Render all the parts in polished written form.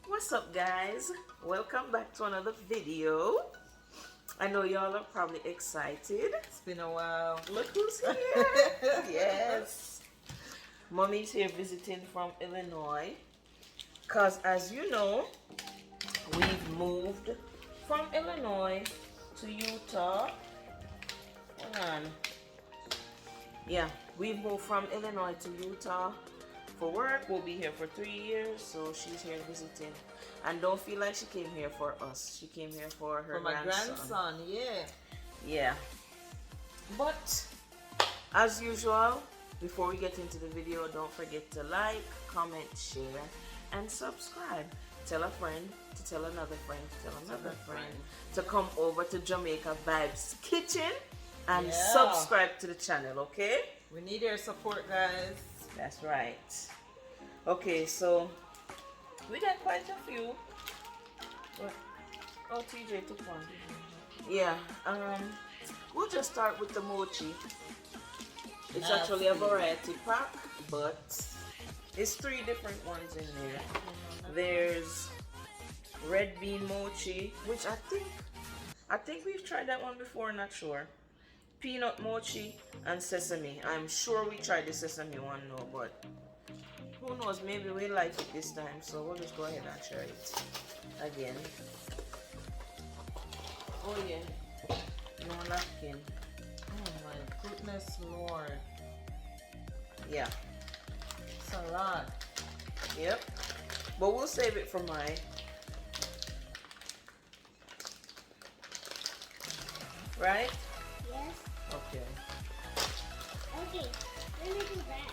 What's up, guys? Welcome back to another video. I know y'all are probably excited. It's been a while. Look who's here. Yes, Mommy's here visiting from Illinois, because as you know, we've moved from Illinois to Utah. Hold on. Yeah, we've moved from Illinois to Utah for work. We'll be here for 3 years, so she's here visiting. And don't feel like she came here for us. She came here for her grandson. Yeah. But as usual, before we get into the video, don't forget to like, comment, share, and subscribe. Tell a friend to tell another friend to tell another friend to come over to Jamaica Vibes Kitchen and subscribe to the channel, okay? We need your support, guys. That's right. Okay, so we got quite a few. Oh, TJ took one. Yeah. We'll just start with the mochi. It's actually a variety pack, but it's 3 different ones in there. There's red bean mochi, which I think we've tried that one before, not sure. Peanut mochi and sesame. I'm sure we tried the sesame one, no, but who knows, maybe we like it this time, so we'll just go ahead and try it again. Oh yeah, no napkin. Oh my goodness, Lord. Yeah, it's a lot. Yep, but we'll save it for mine. Right? Yes. Okay. Okay, let me do that.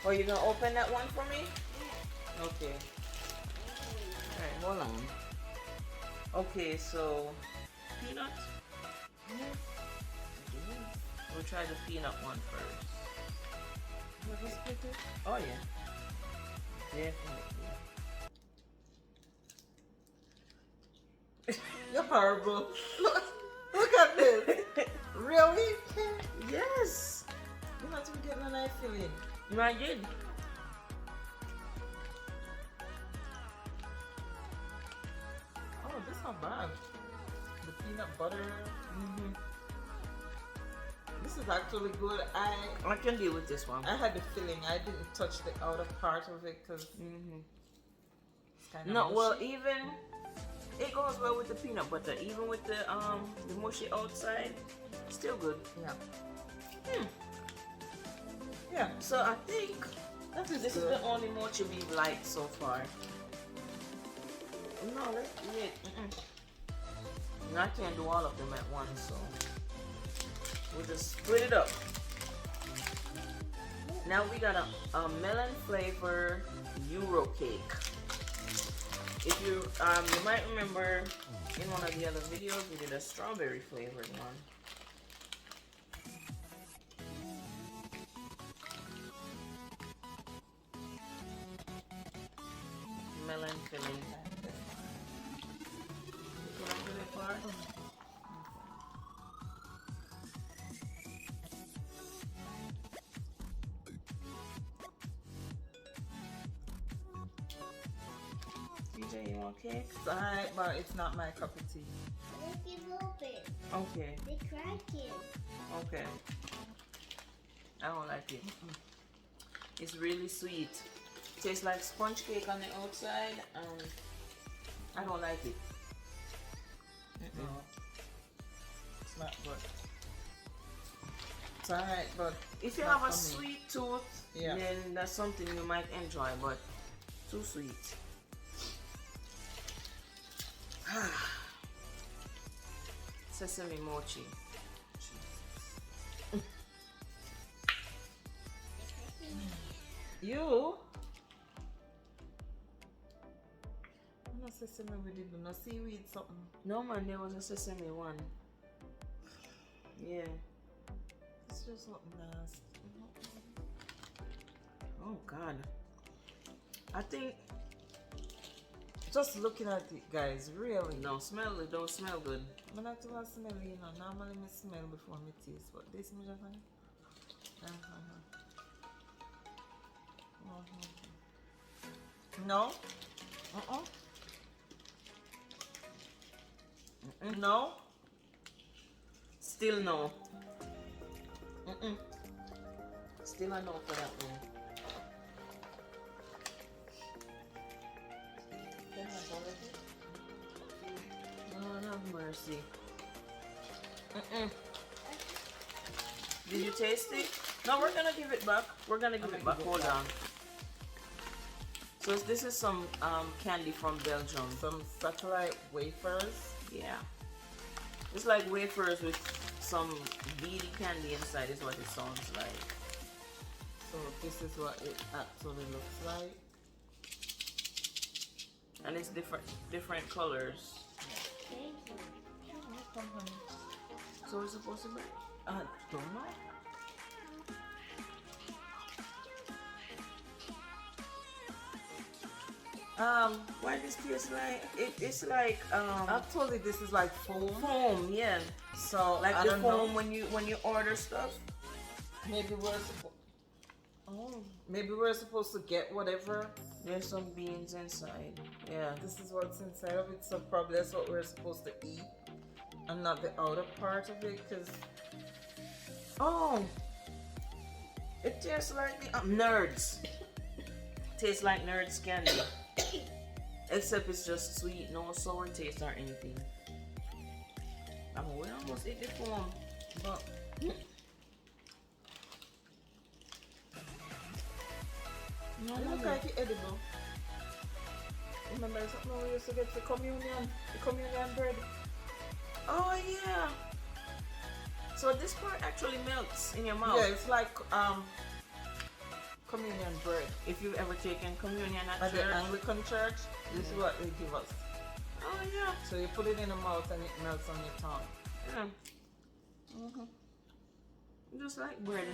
Oh, you're gonna open that one for me? Yeah. Okay. Alright, hold on. Okay, so peanut? We'll try the peanut one first. Oh yeah. Definitely. You're horrible. Look at this. Really? Yes. You're not even getting a nice feeling. I did. Oh, this is not bad. The peanut butter. This is actually good. I can deal with this one. I had the feeling. I didn't touch the outer part of it because it's kind of mushy. Well, even it goes well with the peanut butter. Even with the mushy outside, still good. Yeah. Yeah. So I think this is the only mochi we've liked so far. No, let's wait. I can't do all of them at once, so we'll just split it up. Now we got a melon flavor Euro cake. If you you might remember in one of the other videos we did a strawberry flavored one. Melon filling. DJ, you want cake? It's alright, but it's not my cup of tea. Look it open. Okay. They crack it. Okay. I don't like it. It's really sweet. Tastes like sponge cake on the outside. I don't like it. No. It's not good. It's alright, but if you have a sweet tooth, yeah, then that's something you might enjoy, but too sweet. Sesame mochi. You? No sesame we did, no seaweed something. No man, there was a sesame one. Yeah. It's just something nasty. Oh God. I think Just looking at it, guys, really. No, smell it don't smell good. I'm not too much smell, you know. Normally, I smell before I taste, but this me just no. No. Still no. Still a no for that one. Lord have mercy. Did you taste it? No, we're gonna give it back. We're gonna give it back. Hold on. So this is some candy from Belgium. Some satellite wafers. Yeah. It's like wafers with some beady candy inside is what it sounds like. So this is what it actually looks like. And it's different colors. Thank you. So we're supposed to bring? I don't know. Why this tastes like it's like Actually, this is like foam. foam, yeah. So Like I the don't foam know. when you order stuff. Maybe we're supposed. Oh, maybe we're supposed to get whatever. There's some beans inside. Yeah. This is what's inside of it, so probably that's what we're supposed to eat, and not the outer part of it, because Oh, it tastes like the Nerds. Tastes like Nerds candy, except it's just sweet, no sour taste or anything. We almost ate the foam, but no, it looks like it's edible. Remember something we used to get the communion bread? Oh yeah. So this part actually melts in your mouth. Yeah, it's like communion bread. If you've ever taken communion at At the church. Anglican church, this is what they give us. Oh yeah. So you put it in the mouth and it melts on your tongue. Yeah. Just like bread.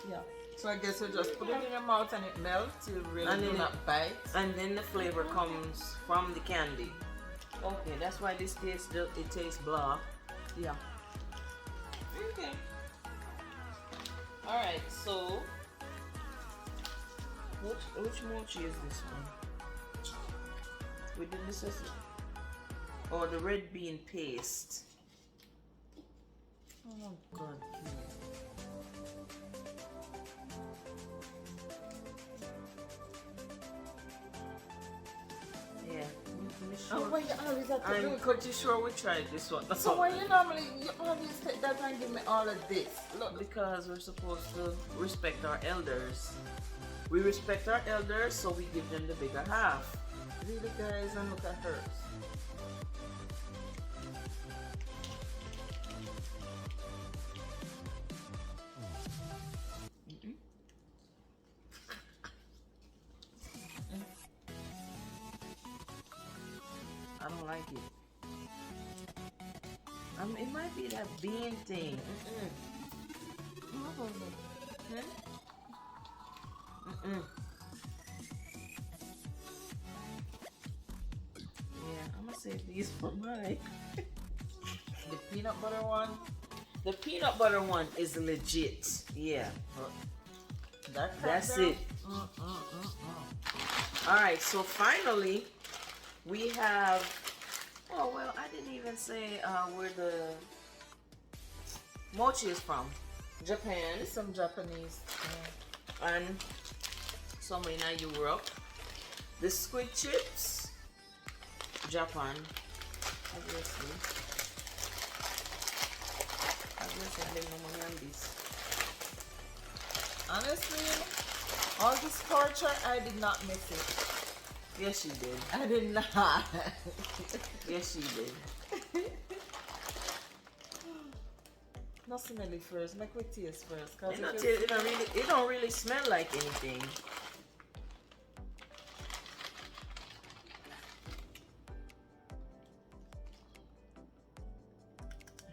Yeah. So I guess you just put it in your mouth and it melts. You really And do then not bite. And then the flavor comes from the candy. Okay, that's why this tastes it tastes blah. Yeah. Okay. All right. So, which mochi is this one? We did this as or the red bean paste. Oh God. Yeah. Oh, why you always have to do I'm it? pretty sure we tried this one. That's So all. why you always take that and give me all of this? Look. Because we're supposed to respect our elders. We respect our elders, so we give them the bigger half. Really, guys, and look at hers. I don't like it. It might be that bean thing. Yeah, I'm gonna save these for mine. The peanut butter one. The peanut butter one is legit. Yeah, that's it. All right, so finally we have. Oh well, I didn't even say where the mochi is from. Japan. It's some Japanese. And some in Europe. The squid chips, Japan, obviously. Obviously, I didn't know money on this. Honestly, all this torture, I did not miss it. Yes, you did. I did not. Yes, you did. Not smell it first. Make we taste first. Cause It don't really smell like anything.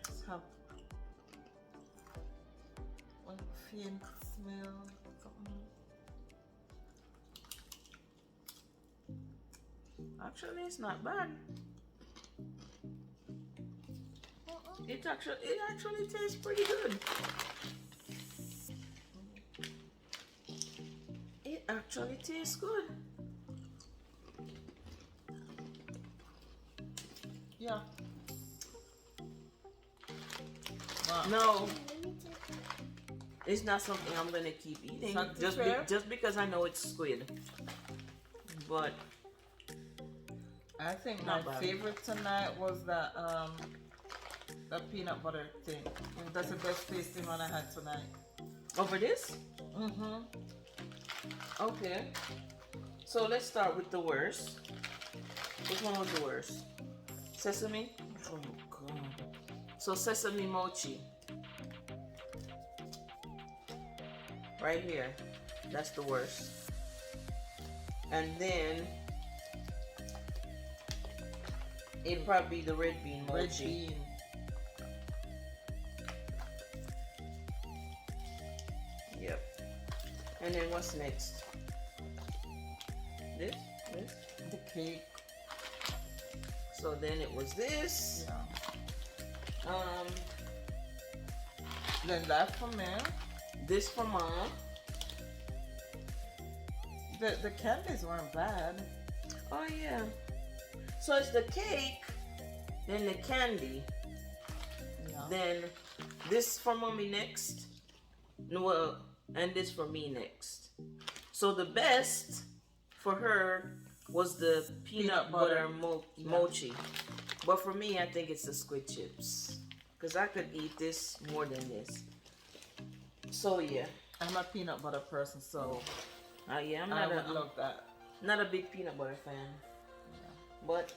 Let's have one faint smell. Something. Actually, it's not bad. It actually tastes pretty good. It actually tastes good. Yeah. Wow. No, Let me take it. it's not something I'm gonna keep eating Satisfied? just because I know it's squid. But I think Not my bad. favorite tonight was that peanut butter thing. That's the best tasting one I had tonight. over this, Mm-hmm. okay. So let's start with the worst. Which one was the worst? Sesame. Oh god. So sesame mochi. Right here. That's the worst. And then it'd probably be the red bean Red mochi. bean. Yep. And then what's next? This? This? The cake. So then it was this. Yeah. Um, Then that for me. this for mom. The candies weren't bad. Oh yeah. So it's the cake, then the candy, Yeah. then this for mommy next. No, well, and this for me next. So the best for her was the peanut butter Yeah. mochi. But for me, I think it's the squid chips. Because I could eat this more than this. So yeah. I'm a peanut butter person, so Yeah, I'm I not would love that. not a big peanut butter fan. But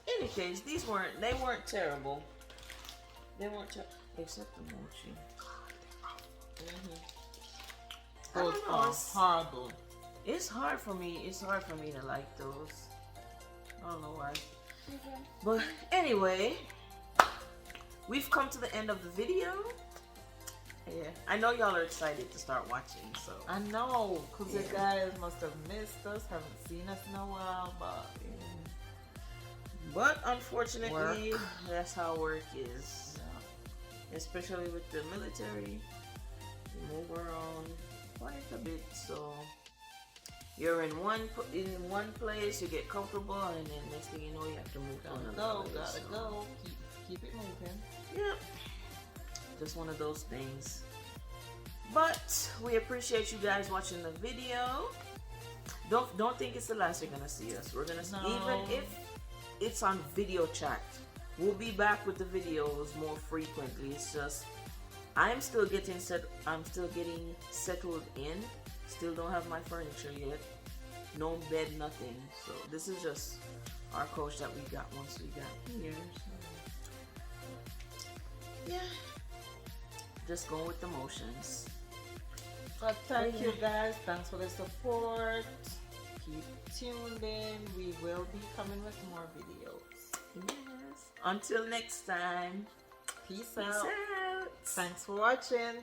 in any case, they weren't terrible. They weren't except the mochi. I Those don't know. are horrible. It's hard for me. It's hard for me to like those. I don't know why. Okay. But anyway, we've come to the end of the video. Yeah, I know y'all are excited to start watching. So I know, because Yeah. the guys must have missed us, haven't seen us in a while, but but unfortunately, Work. that's how work is. yeah. Especially with the military, you move around quite a bit. So you're in one place, you get comfortable, and then next thing you know, you have to move to another place. Gotta So, go. Keep it moving. Yep, just one of those things. But we appreciate you guys watching the video. Don't think it's the last you're gonna see us. We're gonna No. even if it's on video chat, we'll be back with the videos more frequently. It's just I'm still getting settled in. Still don't have my furniture yet. No bed, nothing. So this is just our couch that we got once we got here. So. Yeah. Just going with the motions. But thank you guys. Thanks for the support. Keep tuned in. We will be coming with more videos. Yes. Until next time. Peace Peace out. out. Thanks for watching.